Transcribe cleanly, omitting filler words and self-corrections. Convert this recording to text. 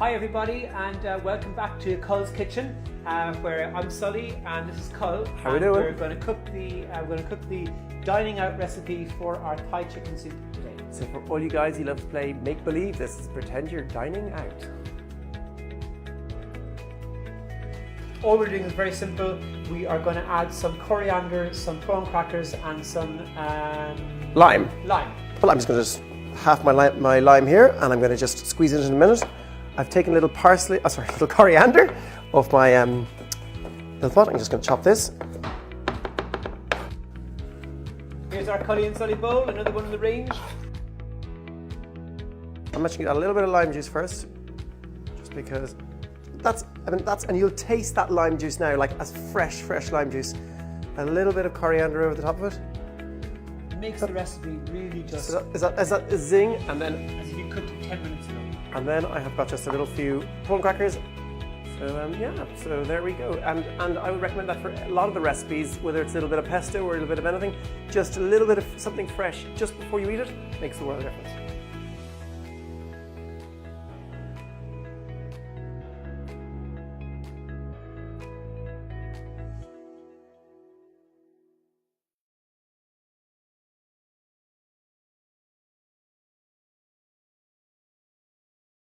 Hi everybody, and welcome back to Cull's Kitchen, where I'm Sully and this is Cull. How are we doing? We're going to cook the dining out recipe for our Thai chicken soup today. So for all you guys who love to play make-believe, this is pretend you're dining out. All we're doing is very simple. We are going to add some coriander, some prawn crackers, and some Lime. lime. Well, I'm just going to half my lime here, and I'm going to just squeeze it in a minute. I've taken a little little coriander off my little pot. I'm just going to chop this. Here's our Cully and Sully bowl, another one in the range. I'm actually going to add a little bit of lime juice first, just because and you'll taste that lime juice now, like as fresh lime juice. A little bit of coriander over the top of it. Makes the recipe really just... So is that a zing? And then... as if you cooked it 10 minutes ago. And then I have got just a little few prawn crackers. So yeah, so there we go. And I would recommend that for a lot of the recipes, whether it's a little bit of pesto or a little bit of anything, just a little bit of something fresh just before you eat it makes the world of difference.